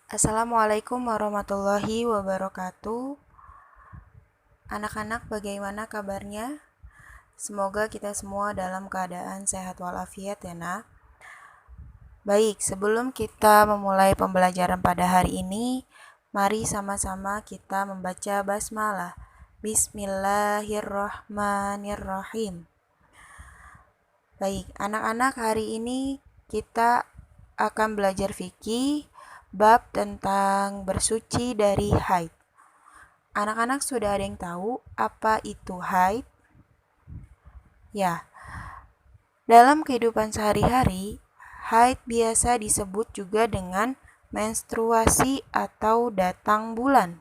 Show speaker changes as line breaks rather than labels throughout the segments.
Assalamualaikum warahmatullahi wabarakatuh. Anak-anak, bagaimana kabarnya? Semoga kita semua dalam keadaan sehat walafiat ya nak. Baik, sebelum kita memulai pembelajaran pada hari ini, mari sama-sama kita membaca basmalah. Bismillahirrahmanirrahim. Baik, anak-anak, hari ini kita akan belajar fikih bab tentang bersuci dari haid. Anak-anak sudah ada yang tahu apa itu haid? Ya, dalam kehidupan sehari-hari, haid biasa disebut juga dengan menstruasi atau datang bulan.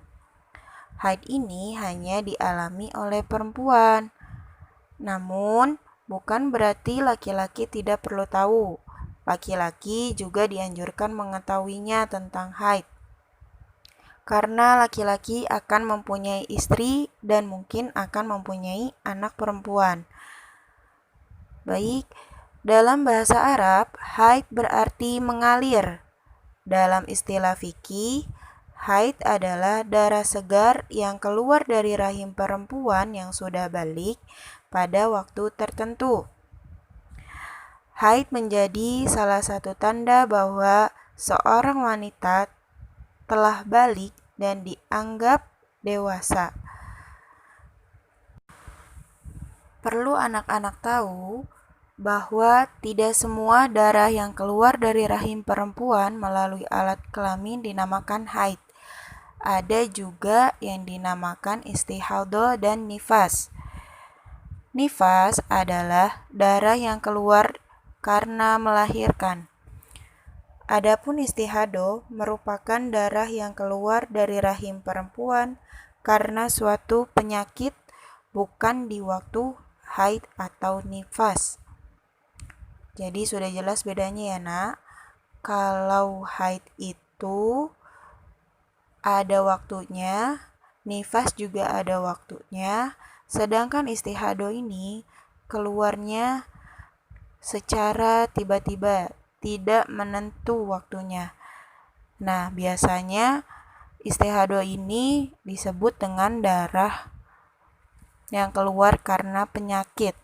Haid ini hanya dialami oleh perempuan. Namun, bukan berarti laki-laki tidak perlu tahu. Laki-laki juga dianjurkan mengetahuinya tentang haid. Karena laki-laki akan mempunyai istri dan mungkin akan mempunyai anak perempuan. Baik, dalam bahasa Arab, haid berarti mengalir. Dalam istilah fikih, haid adalah darah segar yang keluar dari rahim perempuan yang sudah balik pada waktu tertentu. Haid menjadi salah satu tanda bahwa seorang wanita telah balik dan dianggap dewasa. Perlu anak-anak tahu bahwa tidak semua darah yang keluar dari rahim perempuan melalui alat kelamin dinamakan haid. Ada juga yang dinamakan istihadah dan nifas. Nifas adalah darah yang keluar karena melahirkan. Adapun istihadah merupakan darah yang keluar dari rahim perempuan karena suatu penyakit, bukan di waktu haid atau nifas. Jadi sudah jelas bedanya ya nak. Kalau haid itu ada waktunya, nifas juga ada waktunya, sedangkan istihadah ini keluarnya secara tiba-tiba, tidak menentu waktunya. Nah, biasanya istihadah ini disebut dengan darah yang keluar karena penyakit.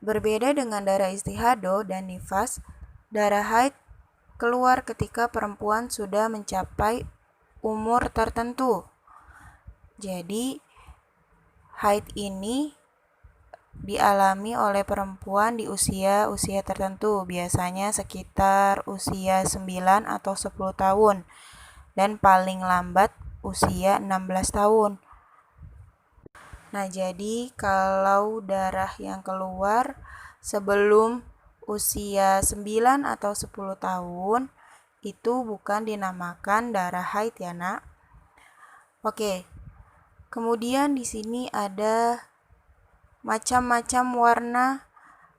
Berbeda dengan darah istihadah dan nifas, darah haid keluar ketika perempuan sudah mencapai umur tertentu. Jadi, haid ini dialami oleh perempuan di usia tertentu, biasanya sekitar usia 9 atau 10 tahun, dan paling lambat usia 16 tahun. Nah, jadi kalau darah yang keluar sebelum usia 9 atau 10 tahun, itu bukan dinamakan darah haid ya nak. Oke, kemudian di sini ada macam-macam warna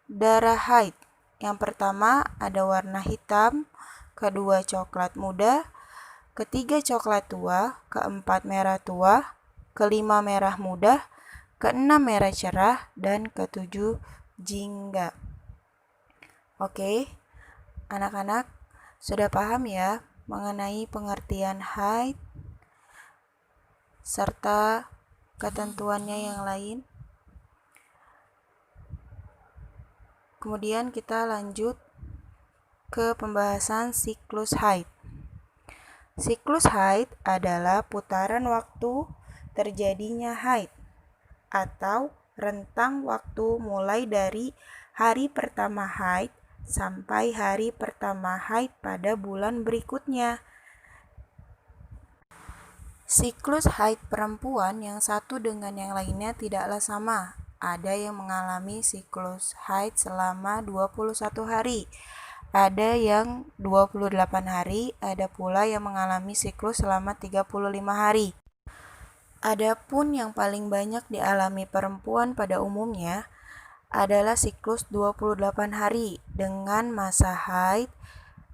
darah haid. Yang pertama ada warna hitam, kedua coklat muda, ketiga coklat tua, keempat merah tua, kelima merah muda, keenam merah cerah, dan ketujuh jingga. Oke, anak-anak sudah paham ya mengenai pengertian haid serta ketentuannya yang lain? Kemudian kita lanjut ke pembahasan siklus haid. Siklus haid adalah putaran waktu terjadinya haid atau rentang waktu mulai dari hari pertama haid sampai hari pertama haid pada bulan berikutnya. Siklus haid perempuan yang satu dengan yang lainnya tidaklah sama. Ada yang mengalami siklus haid selama 21 hari, ada yang 28 hari, ada pula yang mengalami siklus selama 35 hari. Adapun yang paling banyak dialami perempuan pada umumnya adalah siklus 28 hari dengan masa haid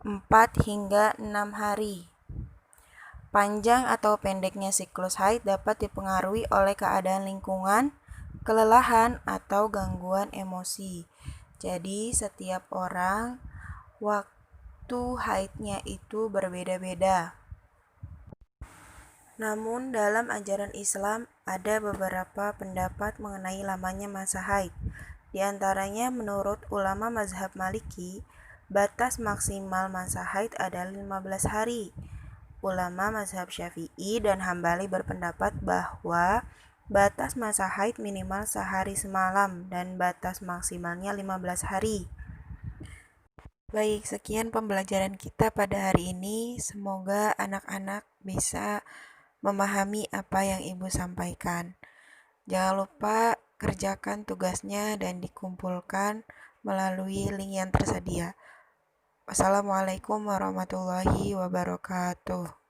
4 hingga 6 hari. Panjang atau pendeknya siklus haid dapat dipengaruhi oleh keadaan lingkungan, kelelahan, atau gangguan emosi. Jadi setiap orang waktu haidnya itu berbeda-beda. Namun dalam ajaran Islam ada beberapa pendapat mengenai lamanya masa haid. Di antaranya menurut ulama mazhab Maliki, batas maksimal masa haid adalah 15 hari. Ulama mazhab Syafi'i dan Hambali berpendapat bahwa batas masa haid minimal sehari semalam dan batas maksimalnya 15 hari. Baik, sekian pembelajaran kita pada hari ini. Semoga anak-anak bisa memahami apa yang Ibu sampaikan. Jangan lupa kerjakan tugasnya dan dikumpulkan melalui link yang tersedia. Wassalamualaikum warahmatullahi wabarakatuh.